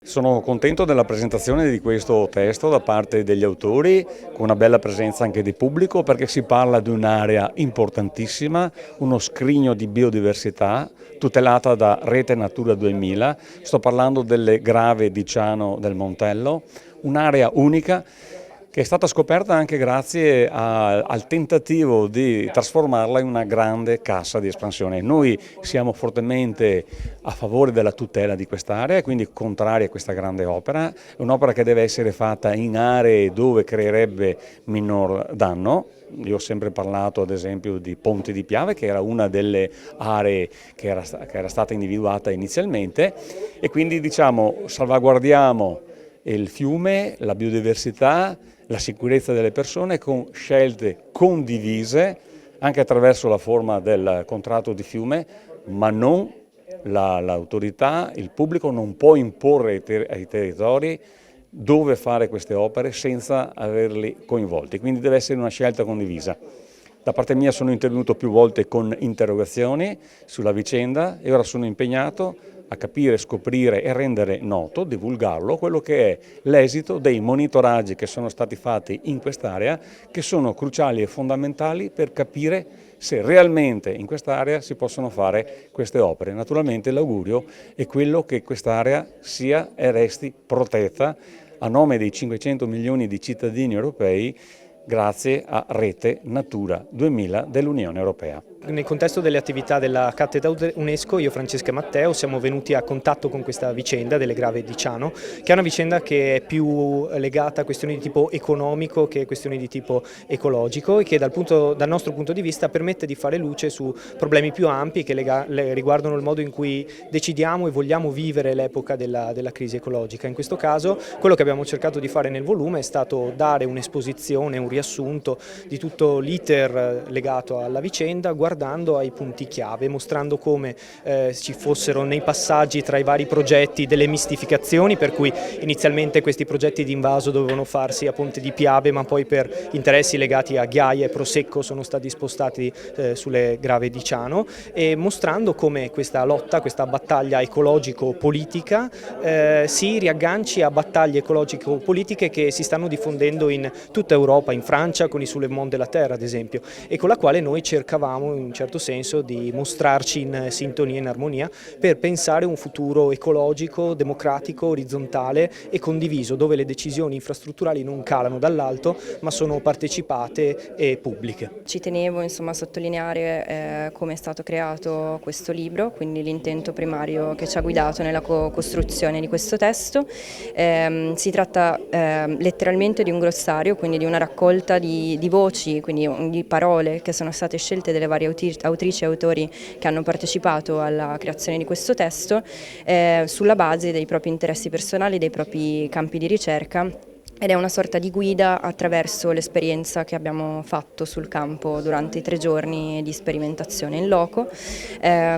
Sono contento della presentazione di questo testo da parte degli autori, con una bella presenza anche di pubblico, perché si parla di un'area importantissima, uno scrigno di biodiversità tutelata da Rete Natura 2000. Sto parlando delle Grave di Ciano del Montello, un'area unica che è stata scoperta anche grazie al tentativo di trasformarla in una grande cassa di espansione. Noi siamo fortemente a favore della tutela di quest'area, quindi contrari a questa grande opera. È un'opera che deve essere fatta in aree dove creerebbe minor danno. Io ho sempre parlato ad esempio di Ponte di Piave, che era una delle aree che era stata individuata inizialmente, e quindi diciamo salvaguardiamo il fiume, la biodiversità, la sicurezza delle persone con scelte condivise anche attraverso la forma del contratto di fiume, ma non l'autorità, il pubblico non può imporre ai territori dove fare queste opere senza averli coinvolti, quindi deve essere una scelta condivisa. Da parte mia sono intervenuto più volte con interrogazioni sulla vicenda e ora sono impegnato a capire, scoprire e rendere noto, divulgarlo, quello che è l'esito dei monitoraggi che sono stati fatti in quest'area, che sono cruciali e fondamentali per capire se realmente in quest'area si possono fare queste opere. Naturalmente l'augurio è quello che quest'area sia e resti protetta a nome dei 500 milioni di cittadini europei grazie a Rete Natura 2000 dell'Unione Europea. Nel contesto delle attività della cattedra UNESCO, io, Francesca e Matteo siamo venuti a contatto con questa vicenda delle Grave di Ciano, che è una vicenda che è più legata a questioni di tipo economico che a questioni di tipo ecologico e che dal nostro punto di vista permette di fare luce su problemi più ampi che riguardano il modo in cui decidiamo e vogliamo vivere l'epoca della crisi ecologica. In questo caso quello che abbiamo cercato di fare nel volume è stato dare un'esposizione, un riassunto di tutto l'iter legato alla vicenda, guardando ai punti chiave, mostrando come ci fossero nei passaggi tra i vari progetti delle mistificazioni, per cui inizialmente questi progetti di invaso dovevano farsi a Ponte di Piave, ma poi per interessi legati a Ghiaia e Prosecco sono stati spostati sulle Grave di Ciano, e mostrando come questa lotta, questa battaglia ecologico-politica si riagganci a battaglie ecologico-politiche che si stanno diffondendo in tutta Europa, in Francia con i Soulèvement de la Terre ad esempio, e con la quale noi cercavamo in un certo senso di mostrarci in sintonia, in armonia, per pensare un futuro ecologico, democratico, orizzontale e condiviso, dove le decisioni infrastrutturali non calano dall'alto ma sono partecipate e pubbliche. Ci tenevo insomma a sottolineare come è stato creato questo libro, quindi l'intento primario che ci ha guidato nella costruzione di questo testo. Si tratta letteralmente di un glossario, quindi di una raccolta di voci, quindi di parole che sono state scelte dalle varie autrici e autori che hanno partecipato alla creazione di questo testo sulla base dei propri interessi personali, dei propri campi di ricerca. Ed è una sorta di guida attraverso l'esperienza che abbiamo fatto sul campo durante i 3 giorni di sperimentazione in loco,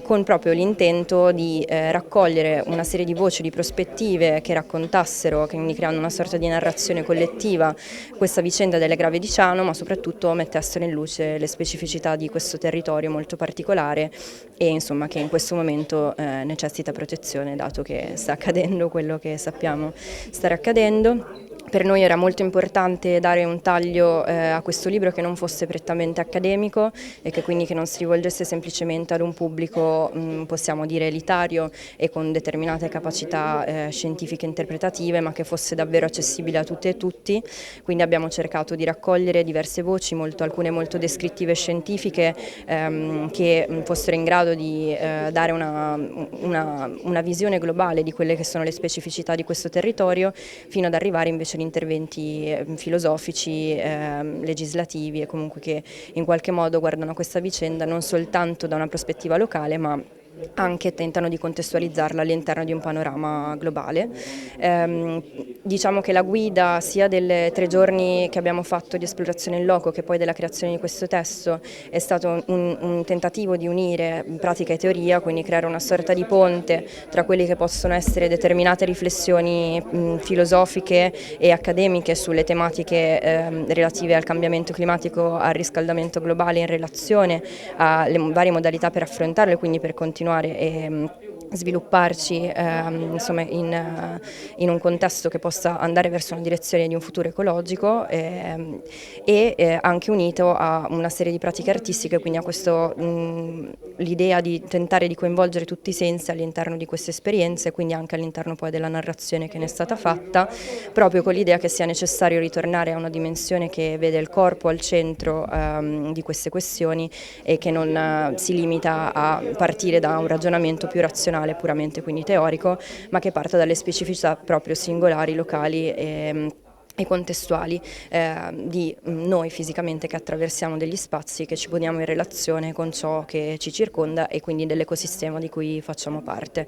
con proprio l'intento di raccogliere una serie di voci, di prospettive che raccontassero, quindi creando una sorta di narrazione collettiva, questa vicenda delle Grave di Ciano, ma soprattutto mettessero in luce le specificità di questo territorio molto particolare e insomma che in questo momento necessita protezione, dato che sta accadendo quello che sappiamo stare accadendo. Per noi era molto importante dare un taglio a questo libro che non fosse prettamente accademico e che quindi che non si rivolgesse semplicemente ad un pubblico, possiamo dire, elitario e con determinate capacità scientifiche e interpretative, ma che fosse davvero accessibile a tutte e tutti. Quindi abbiamo cercato di raccogliere diverse voci, alcune molto descrittive e scientifiche, che fossero in grado di dare una visione globale di quelle che sono le specificità di questo territorio, fino ad arrivare invece ad interventi filosofici, legislativi e comunque che in qualche modo guardano questa vicenda non soltanto da una prospettiva locale, ma anche tentano di contestualizzarla all'interno di un panorama globale. Diciamo che la guida sia delle 3 giorni che abbiamo fatto di esplorazione in loco che poi della creazione di questo testo è stato un tentativo di unire pratica e teoria, quindi creare una sorta di ponte tra quelli che possono essere determinate riflessioni filosofiche e accademiche sulle tematiche relative al cambiamento climatico, al riscaldamento globale in relazione alle varie modalità per affrontarle, quindi per continuare svilupparci insomma in un contesto che possa andare verso una direzione di un futuro ecologico e anche unito a una serie di pratiche artistiche, quindi a questo l'idea di tentare di coinvolgere tutti i sensi all'interno di queste esperienze, quindi anche all'interno poi della narrazione che ne è stata fatta, proprio con l'idea che sia necessario ritornare a una dimensione che vede il corpo al centro di queste questioni e che non si limita a partire da un ragionamento più razionale, puramente quindi teorico, ma che parta dalle specificità proprio singolari, locali e contestuali di noi fisicamente che attraversiamo degli spazi, che ci poniamo in relazione con ciò che ci circonda e quindi dell'ecosistema di cui facciamo parte.